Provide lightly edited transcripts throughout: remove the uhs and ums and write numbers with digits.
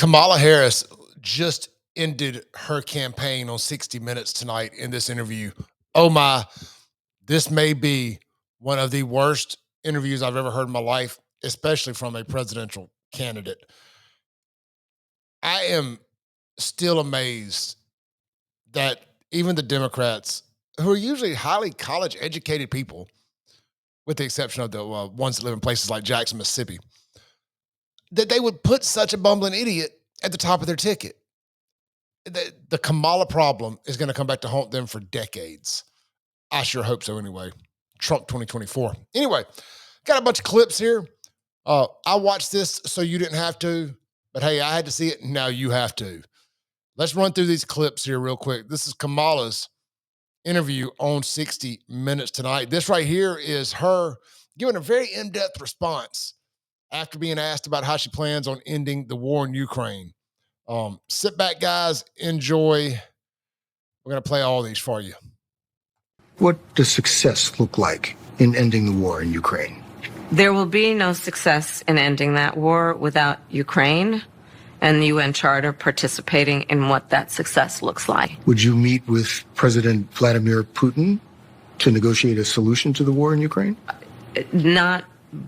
Kamala Harris just ended her campaign on 60 Minutes tonight in this interview. Oh my, this may be one of the worst interviews I've ever heard in my life, especially from a presidential candidate. I am still amazed that even the Democrats, who are usually highly college educated people, with the exception of the ones that live in places like Jackson, Mississippi, that they would put such a bumbling idiot at the top of their ticket. The Kamala problem is going to come back to haunt them for decades. I sure hope so anyway. Trump 2024. Anyway, got a bunch of clips here. I watched this so you didn't have to, but hey, I had to see it. Now you have to. Let's run through these clips here real quick. This is Kamala's interview on 60 Minutes tonight. This right here is her giving a very in-depth response after being asked about how she plans on ending the war in Ukraine. Sit back, guys. Enjoy. We're going to play all these for you. What does success look like in ending the war in Ukraine? There will be no success in ending that war without Ukraine and the UN Charter participating in what that success looks like. Would you meet with President Vladimir Putin to negotiate a solution to the war in Ukraine? Not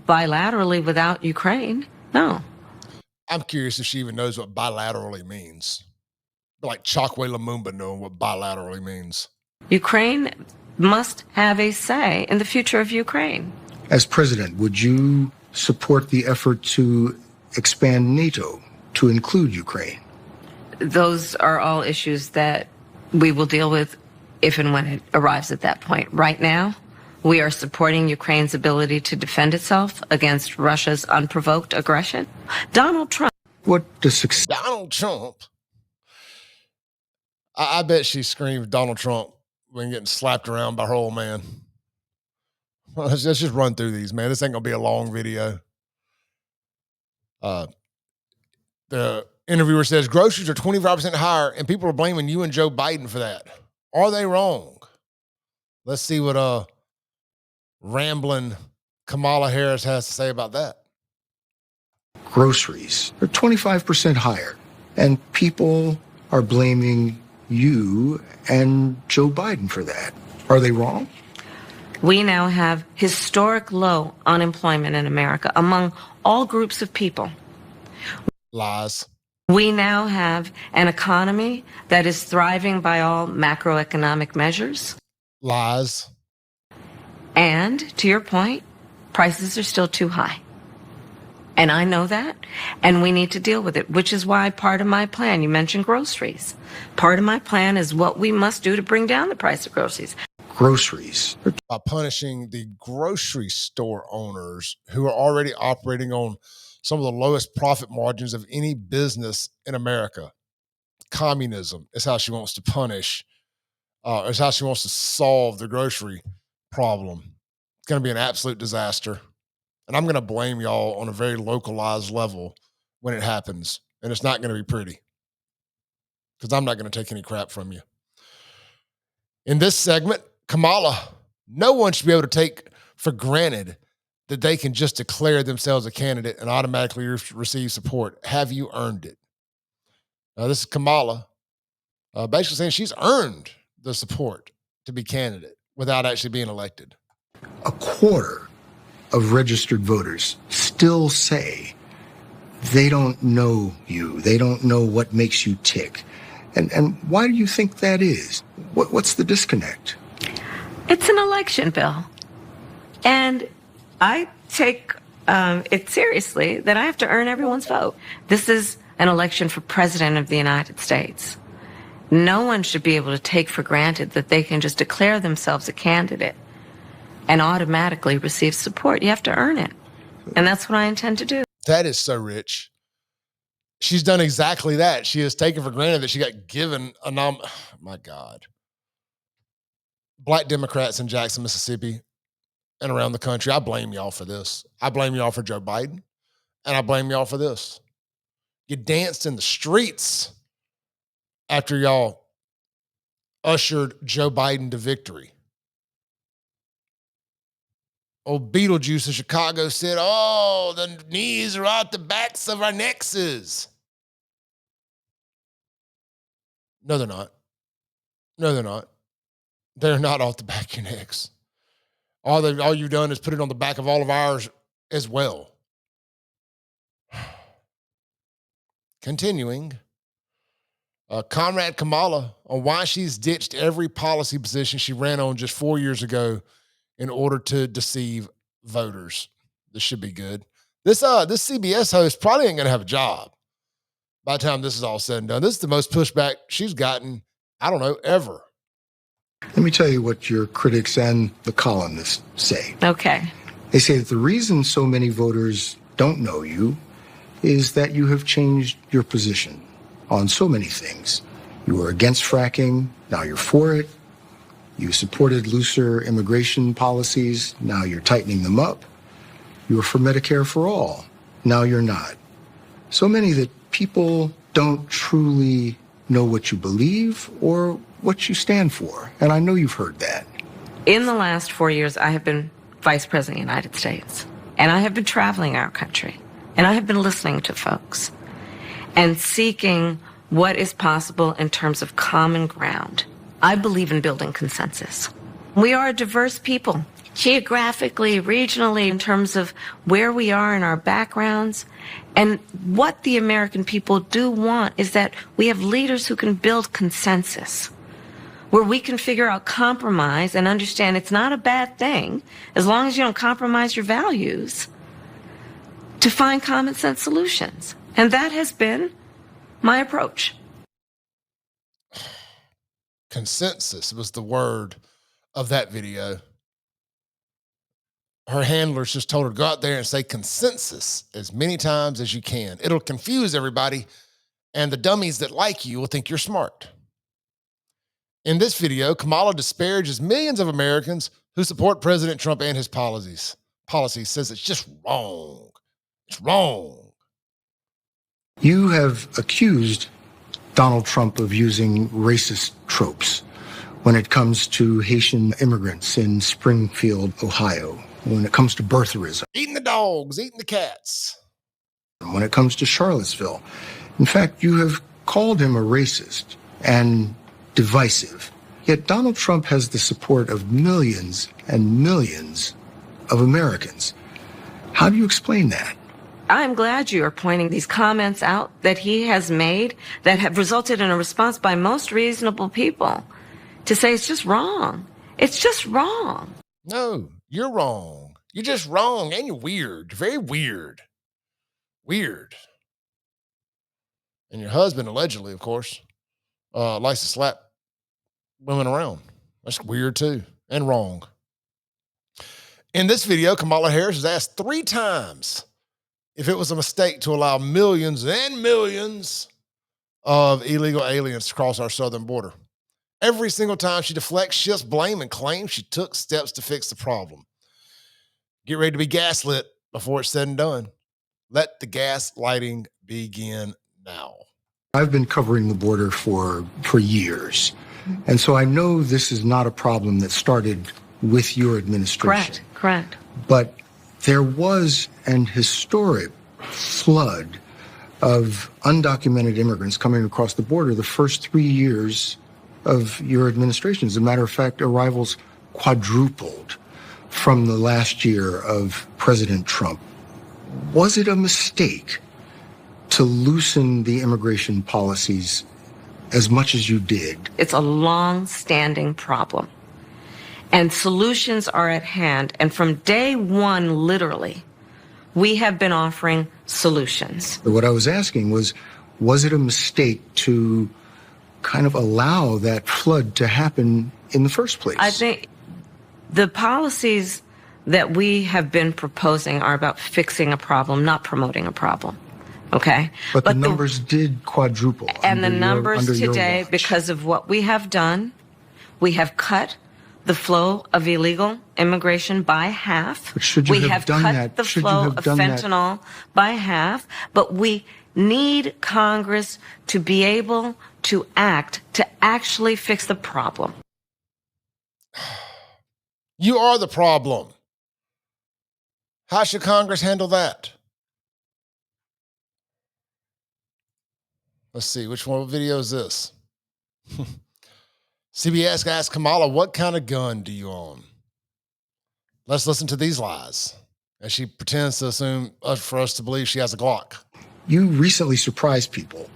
bilaterally without Ukraine, no. I'm curious if she even knows what bilaterally means. Like Chokwe Lumumba knowing what bilaterally means. Ukraine must have a say in the future of Ukraine. As president, would you support the effort to expand NATO to include Ukraine? Those are all issues that we will deal with if and when it arrives at that point. Right now, we are supporting Ukraine's ability to defend itself against Russia's unprovoked aggression. Donald Trump. What does success... Donald Trump. I bet she screamed Donald Trump when getting slapped around by her old man. Let's just run through these, man. This ain't going to be a long video. The interviewer says groceries are 25% higher, and people are blaming you and Joe Biden for that. Are they wrong? Let's see what rambling Kamala Harris has to say about that. Groceries are 25% higher, and people are blaming you and Joe Biden for that. Are they wrong? We now have historic low unemployment in America among all groups of people. Lies. We now have an economy that is thriving by all macroeconomic measures. Lies. And to your point, prices are still too high. And I know that, and we need to deal with it, which is why part of my plan, you mentioned groceries. Part of my plan is what we must do to bring down the price of groceries. Groceries. By punishing the grocery store owners who are already operating on some of the lowest profit margins of any business in America. Communism is how she wants to punish, is how she wants to solve the grocery problem. It's going to be an absolute disaster. And I'm going to blame y'all on a very localized level when it happens. And it's not going to be pretty because I'm not going to take any crap from you. In this segment, Kamala, no one should be able to take for granted that they can just declare themselves a candidate and automatically receive support. Have you earned it? Now, this is Kamala basically saying she's earned the support to be candidate without actually being elected. A quarter of registered voters still say they don't know you. They don't know what makes you tick. And why do you think that is? What's the disconnect? It's an election, Bill. And I take it seriously that I have to earn everyone's vote. This is an election for President of the United States. No one should be able to take for granted that they can just declare themselves a candidate and automatically receive support. You have to earn it. And that's what I intend to do. That is so rich. She's done exactly that. She has taken for granted that she got given a my God. Black Democrats in Jackson, Mississippi, and around the country, I blame y'all for this. I blame y'all for Joe Biden, and I blame y'all for this. You danced in the streets after y'all ushered Joe Biden to victory. Old Beetlejuice in Chicago said, oh, the knees are out the backs of our necks. No, they're not. No, they're not. They're not off the back of your necks. All you've done is put it on the back of all of ours as well. Continuing, Comrade Kamala on why she's ditched every policy position she ran on just 4 years ago in order to deceive voters. This should be good. This CBS host probably ain't gonna have a job by the time this is all said and done. This is the most pushback she's gotten, I don't know, ever. Let me tell you what your critics and the columnists say. Okay. They say that the reason so many voters don't know you is that you have changed your position on so many things. You were against fracking, now you're for it. You supported looser immigration policies, now you're tightening them up. You were for Medicare for all, now you're not. So many that people don't truly know what you believe or what you stand for. And I know you've heard that. In the last 4 years, I have been Vice President of the United States. And I have been traveling our country. And I have been listening to folks and seeking what is possible in terms of common ground. I believe in building consensus. We are a diverse people, geographically, regionally, in terms of where we are in our backgrounds. And what the American people do want is that we have leaders who can build consensus, where we can figure out compromise and understand it's not a bad thing, as long as you don't compromise your values, to find common sense solutions. And that has been my approach. Consensus was the word of that video. Her handlers just told her to go out there and say consensus as many times as you can. It'll confuse everybody, and the dummies that like you will think you're smart. In this video, Kamala disparages millions of Americans who support President Trump and his policies. Says it's just wrong. It's wrong. You have accused Donald Trump of using racist tropes when it comes to Haitian immigrants in Springfield, Ohio, when it comes to birtherism, Eating the dogs, eating the cats. when it comes to Charlottesville. In fact, you have called him a racist and divisive. Yet Donald Trump has the support of millions and millions of Americans. How do you explain that? I'm glad you are pointing these comments out that he has made that have resulted in a response by most reasonable people to say it's just wrong. It's just wrong. No, you're wrong. You're just wrong, and you're weird. You're very weird. Weird. And your husband, allegedly, of course, likes to slap women around. That's weird, too, and wrong. In this video, Kamala Harris is asked 3 times if it was a mistake to allow millions and millions of illegal aliens to cross our southern border. Every single time she deflects, shifts blame, and claims she took steps to fix the problem. Get ready to be gaslit before it's said and done. Let the gaslighting begin now. I've been covering the border for years. And so I know this is not a problem that started with your administration. Correct. But there was an historic flood of undocumented immigrants coming across the border the first 3 years of your administration. As a matter of fact, arrivals quadrupled from the last year of President Trump. Was it a mistake to loosen the immigration policies as much as you did? It's a long-standing problem. And solutions are at hand. And from day one, literally, we have been offering solutions. What I was asking was it a mistake to kind of allow that flood to happen in the first place? I think the policies that we have been proposing are about fixing a problem, not promoting a problem. Okay? But the numbers did quadruple. And the numbers today, watch. because of what we have done, we have cut the flow of illegal immigration by half. But should you we have done cut that? the Should you flow have of done that? fentanyl by half, but we need Congress to be able to act to actually fix the problem. You are the problem. How should Congress handle that? Let's see, which one video is this? CBS asked Kamala, what kind of gun do you own? Let's listen to these lies as she pretends to assume for us to believe she has a Glock. You recently surprised people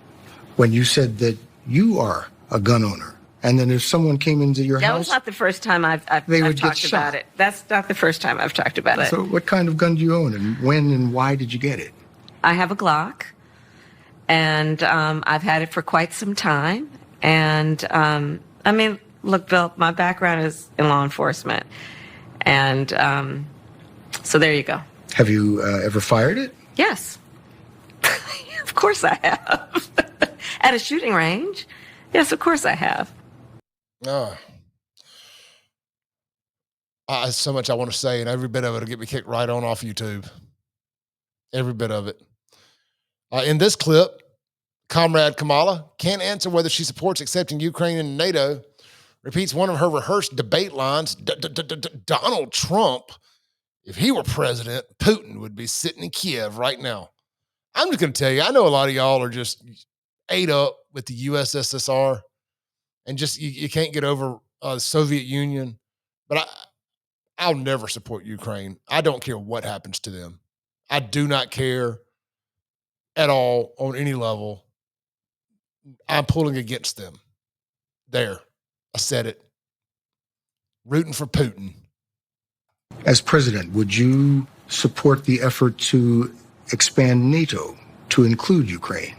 when you said that you are a gun owner. And then if someone came into your That house... was not the first time I've they would talked get about shot. it. That's not the first time I've talked about it. So what kind of gun do you own, and when and why did you get it? I have a Glock, and I've had it for quite some time. And I mean, look, Bill, my background is in law enforcement. And so there you go. Have you ever fired it? Yes. Of course I have. At a shooting range. Yes, of course I have. So much I want to say, and every bit of it will get me kicked right on off YouTube. Every bit of it. In this clip, Comrade Kamala can't answer whether she supports accepting Ukraine into NATO, repeats one of her rehearsed debate lines, Donald Trump, if he were president, Putin would be sitting in Kiev right now. I'm just going to tell you, I know a lot of y'all are just ate up with the USSR and just you can't get over the Soviet Union. But I'll never support Ukraine. I don't care what happens to them. I do not care at all on any level. I'm pulling against them. There. I said it. Rooting for Putin. As president, would you support the effort to expand NATO to include Ukraine?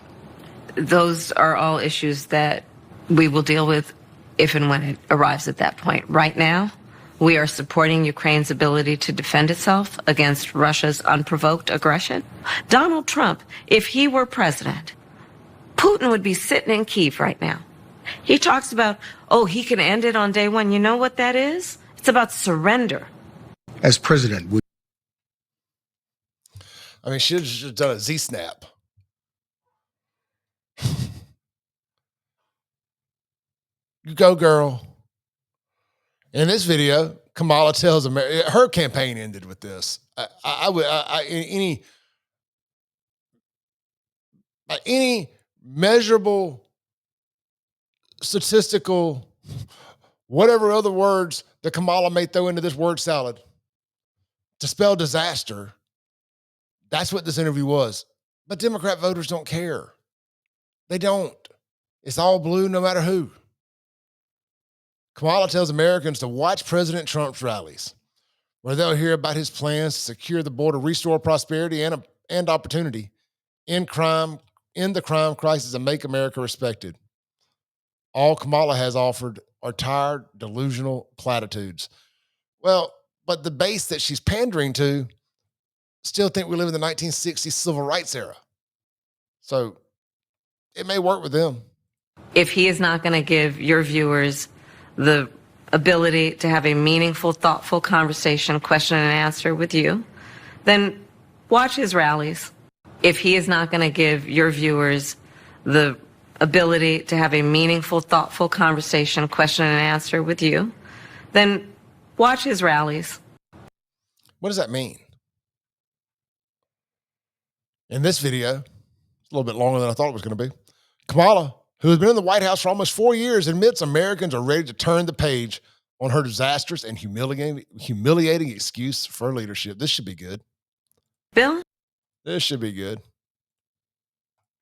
Those are all issues that we will deal with if and when it arrives at that point. Right now, we are supporting Ukraine's ability to defend itself against Russia's unprovoked aggression. Donald Trump, if he were president, Putin would be sitting in Kyiv right now. He talks about, he can end it on day one. You know what that is? It's about surrender. As president, would she should have just done a Z-snap. You go, girl. In this video, Kamala tells America, her campaign ended with this. Any measurable, statistical, whatever other words that Kamala may throw into this word salad to spell disaster, that's what this interview was. But Democrat voters don't care. They don't. It's all blue no matter who. Kamala tells Americans to watch President Trump's rallies, where they'll hear about his plans to secure the border, restore prosperity and opportunity, end the crime crisis, and make America respected. All Kamala has offered are tired, delusional platitudes. Well, but the base that she's pandering to still think we live in the 1960s civil rights era. So it may work with them. If he is not going to give your viewers the ability to have a meaningful, thoughtful conversation, question and answer with you, then watch his rallies. If he is not going to give your viewers the ability to have a meaningful, thoughtful conversation, question and answer with you, then watch his rallies. What does that mean? In this video, it's a little bit longer than I thought it was going to be, Kamala, who has been in the White House for almost 4 years, admits Americans are ready to turn the page on her disastrous and humiliating excuse for her leadership. This should be good. Bill? This should be good.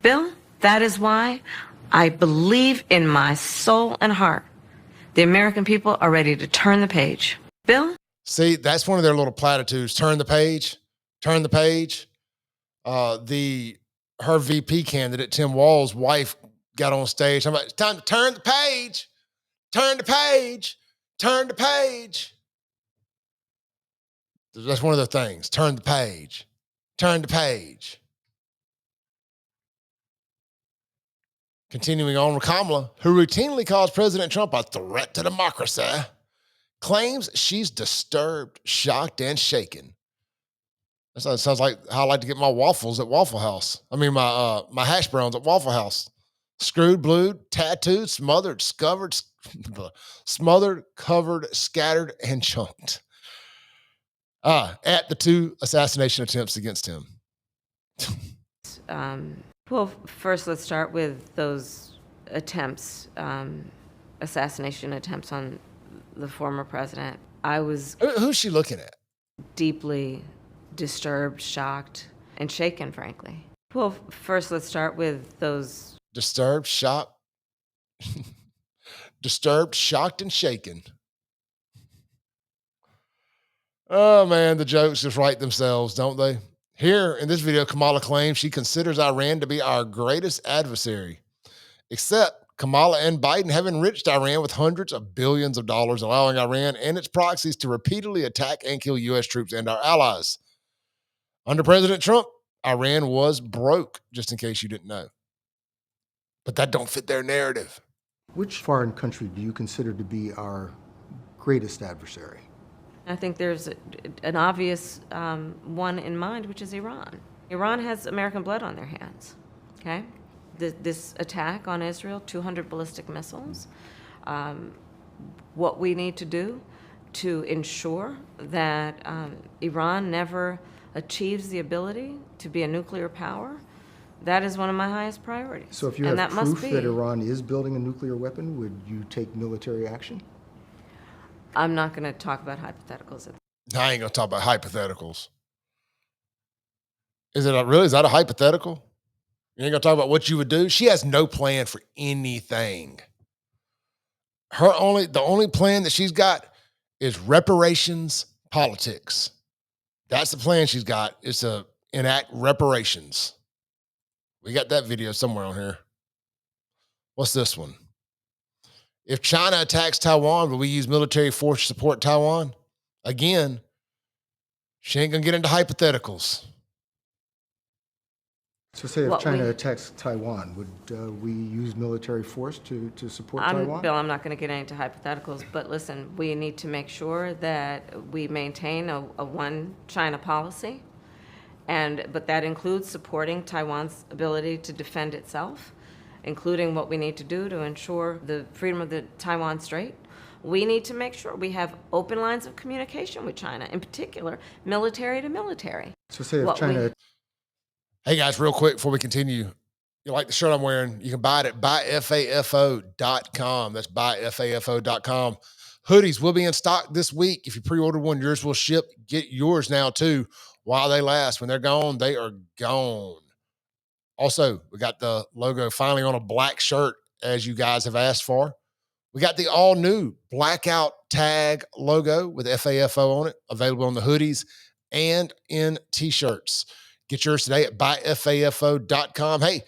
Bill, that is why I believe in my soul and heart the American people are ready to turn the page. Bill? See, that's one of their little platitudes. Turn the page. Turn the page. Her VP candidate, Tim Walz's wife, got on stage. I'm like, it's time to turn the page. Turn the page. Turn the page. That's one of the things. Turn the page. Turn the page. Continuing on with Kamala, who routinely calls President Trump a threat to democracy, claims she's disturbed, shocked, and shaken. That sounds like how I like to get my waffles at Waffle House. I mean, my hash browns at Waffle House. Screwed, blued, tattooed, smothered, covered, scattered, and chunked. At the 2 assassination attempts against him. Well, first, let's start with those attempts. assassination attempts on the former president, I was Who's she looking at? deeply disturbed, shocked, and shaken, frankly. Well, first, let's start with those. Disturbed, shocked, disturbed, shocked, and shaken. Oh man, the jokes just write themselves, don't they? Here in this video, Kamala claims she considers Iran to be our greatest adversary. Except Kamala and Biden have enriched Iran with hundreds of billions of dollars, allowing Iran and its proxies to repeatedly attack and kill U.S. troops and our allies. Under President Trump, Iran was broke, just in case you didn't know. But that don't fit their narrative. Which foreign country do you consider to be our greatest adversary? I think there's an obvious one in mind, which is Iran. Iran has American blood on their hands, okay? This attack on Israel, 200 ballistic missiles, what we need to do to ensure that Iran never achieves the ability to be a nuclear power, that is one of my highest priorities. So if you have proof that Iran is building a nuclear weapon, would you take military action? I'm not going to talk about hypotheticals. I ain't gonna talk about hypotheticals. Is that a hypothetical? You ain't gonna talk about what you would do? She has no plan for anything. The only plan that she's got is reparations politics. That's the plan she's got, is to enact reparations. We got that video somewhere on here. What's this one? If China attacks Taiwan, will we use military force to support Taiwan? Again, she ain't gonna get into hypotheticals. So say if China attacks Taiwan, would we use military force to support Taiwan? Bill, I'm not going to get into hypotheticals, but listen, we need to make sure that we maintain a one China policy, but that includes supporting Taiwan's ability to defend itself, including what we need to do to ensure the freedom of the Taiwan Strait. We need to make sure we have open lines of communication with China, in particular, military to military. So say if China... Hey guys, real quick before we continue, you like the shirt I'm wearing, you can buy it at buyfafo.com. That's buyfafo.com. Hoodies will be in stock this week. If you pre-order one, yours will ship. Get yours now too while they last. When they're gone, they are gone. Also, we got the logo finally on a black shirt, as you guys have asked for. We got the all-new blackout tag logo with FAFO on it, available on the hoodies and in T-shirts. Get yours today at buyfafo.com. Hey,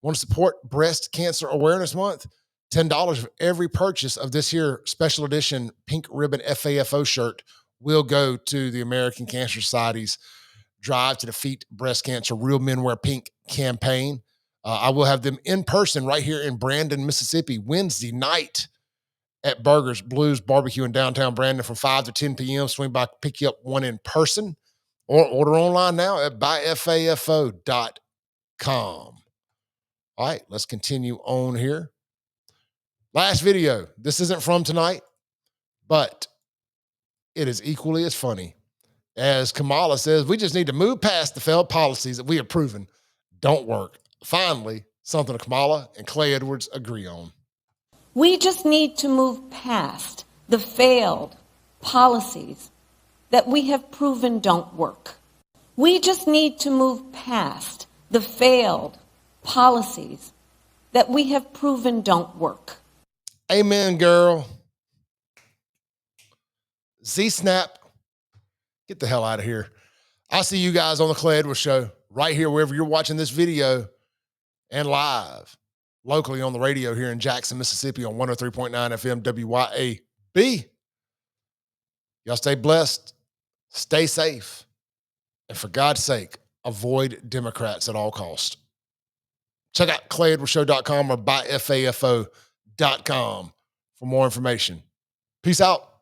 want to support Breast Cancer Awareness Month? $10 of every purchase of this here special edition pink ribbon FAFO shirt will go to the American Cancer Society's Drive to Defeat Breast Cancer Real Men Wear Pink campaign. I will have them in person right here in Brandon, Mississippi, Wednesday night at Burgers Blues Barbecue in downtown Brandon from 5 to 10 p.m. Swing by, pick you up one in person. Or order online now at buyfafo.com. All right, let's continue on here. Last video. This isn't from tonight, but it is equally as funny. As Kamala says, we just need to move past the failed policies that we have proven don't work. Finally, something Kamala and Clay Edwards agree on. We just need to move past the failed policies that we have proven don't work. We just need to move past the failed policies that we have proven don't work. Amen, girl. Z-Snap, get the hell out of here. I'll see you guys on the Clay Edwards Show right here, wherever you're watching this video, and live locally on the radio here in Jackson, Mississippi on 103.9 FM WYAB. Y'all stay blessed. Stay safe. And for God's sake, avoid Democrats at all costs. Check out ClayEdwardsShow.com or buyfafo.com for more information. Peace out.